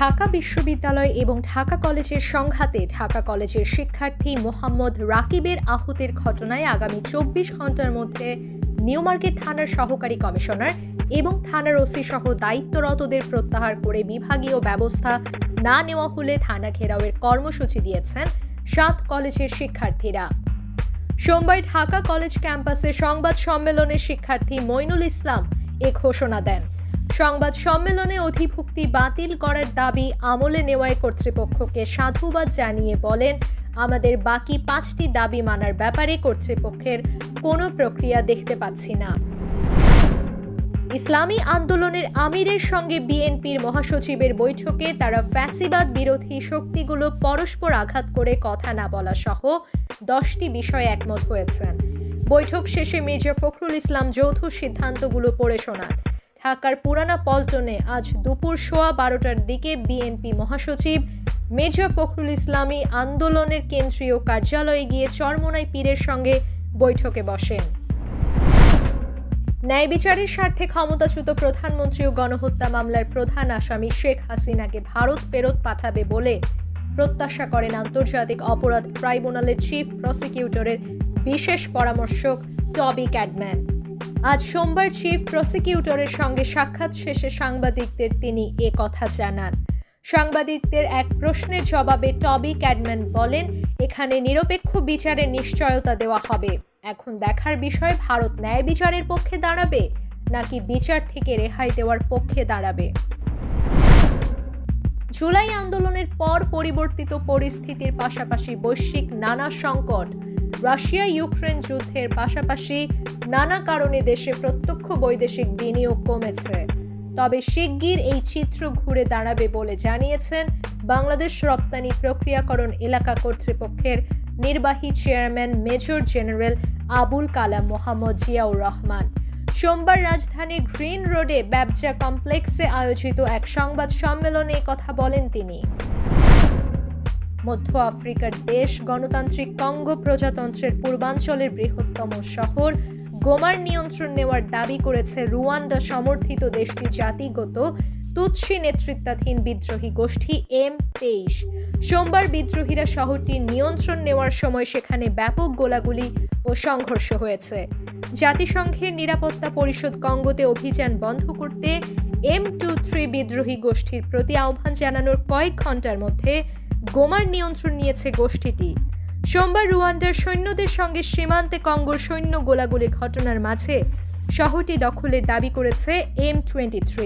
ঢাকা বিশ্ববিদ্যালয় এবং ঢাকা কলেজের সংঘাতে ঢাকা কলেজের শিক্ষার্থী মোহাম্মদ রাকিবের আহতের ঘটনায় আগামী ২৪ ঘণ্টার মধ্যে নিউ মার্কেট থানার সহকারী কমিশনার এবং থানার ওসি সহ দায়িত্বরতদের প্রত্যাহার করে বিভাগীয় ব্যবস্থা না নেওয়া হলে থানা ঘেরাওয়ের কর্মসূচি দিয়েছেন ৭ কলেজের শিক্ষার্থীরা। সোমবার ঢাকা কলেজ ক্যাম্পাসে সংবাদ সম্মেলনে শিক্ষার্থী মইনুল ইসলাম এ ঘোষণা দেন। সংবাদ সম্মেলনে অধিভুক্তি বাতিল করার দাবি আমলে নেওয়ায় কর্তৃপক্ষকে সাধুবাদ জানিয়ে বলেন, আমাদের বাকি ৫টি দাবি মানার ব্যাপারে কর্তৃপক্ষের কোনো প্রক্রিয়া দেখতে পাচ্ছি না। ইসলামী আন্দোলনের আমিরের সঙ্গে বিএনপির মহাসচিবের বৈঠকে তারা ফ্যাসিবাদ বিরোধী শক্তিগুলো পরস্পর আঘাত করে কথা না বলা সহ 10টি বিষয়ে একমত হয়েছেন। বৈঠক শেষে মির্জা ফখরুল ইসলাম যৌথ সিদ্ধান্তগুলো পড়ে শোনান। ঢাকার পুরানা পল্টনে আজ দুপুর 12:15টার দিকে বিএনপি মহাসচিব মির্জা ফখরুল ইসলামী আন্দোলনের কেন্দ্রীয় কার্যালয়ে গিয়ে চরমোনাই পীরের সঙ্গে বৈঠকে বসেন। ন্যায় বিচারের স্বার্থে ক্ষমতাচ্যুত প্রধানমন্ত্রী ও গণহত্যা মামলার প্রধান আসামি শেখ হাসিনাকে ভারত ফেরত পাঠাবে বলে প্রত্যাশা করেন আন্তর্জাতিক অপরাধ ট্রাইব্যুনালের চিফ প্রসিকিউটরের বিশেষ পরামর্শক টবি ক্যাডম্যান। আজ সোমবার চিফ প্রসিকিউটরের সঙ্গে সাক্ষাৎ শেষে সাংবাদিকদের তিনি এ কথা জানান। সাংবাদিকদের এক প্রশ্নের জবাবে টবি ক্যাডম্যান বলেন, এখানে নিরপেক্ষ বিচারের নিশ্চয়তা দেওয়া হবে। এখন দেখার বিষয় ভারত ন্যায় বিচারের পক্ষে দাঁড়াবে নাকি বিচার থেকে রেহাই দেওয়ার পক্ষে দাঁড়াবে। জুলাই আন্দোলনের পর পরিবর্তিত পরিস্থিতির পাশাপাশি বৈশ্বিক নানা সংকট, রাশিয়া ইউক্রেন যুদ্ধের পাশাপাশি নানা কারণে দেশে প্রত্যক্ষ বৈদেশিক বিনিয়োগ কমেছে। তবে শিগগির এই চিত্র ঘুরে দাঁড়াবে বলে জানিয়েছেন বাংলাদেশ রপ্তানি প্রক্রিয়াকরণ এলাকা কর্তৃপক্ষের নির্বাহী chairman major general Abul Kalam Mohammad Ziaur Rahman. সোমবার রাজধানীর গ্রিন রোডে ব্যবসা কমপ্লেক্সে আয়োজিত এক সংবাদ সম্মেলনে কথা বলেন তিনি। মধ্য আফ্রিকার দেশ গণতান্ত্রিক কঙ্গো প্রজাতন্ত্রের পূর্বাঞ্চলের বৃহত্তম শহর গোমার নিয়ন্ত্রণ নেওয়ার দাবি করেছে রুয়ান্ডা সমর্থিত দেশটির জাতিগত তুৎসি নেতৃত্বাধীন বিদ্রোহী গোষ্ঠী M23। সোমবার বিদ্রোহীরা শহরটির নিয়ন্ত্রণ নেওয়ার সময় সেখানে ব্যাপক গোলাগুলি ও সংঘর্ষ হয়েছে। জাতিসংঘের নিরাপত্তা পরিষদ কঙ্গোতে অভিযান বন্ধ করতে M23 বিদ্রোহী গোষ্ঠীর প্রতি আহ্বান জানানোর কয়েক ঘন্টার মধ্যে গোমার নিয়ন্ত্রণ নিয়েছে গোষ্ঠীটি। সোমবার রুয়ান্ডার সৈন্যদের সঙ্গে সীমান্তে কঙ্গোর সৈন্য গোলাগুলির ঘটনার মাঝে শহরটি দখলের দাবি করেছে M23।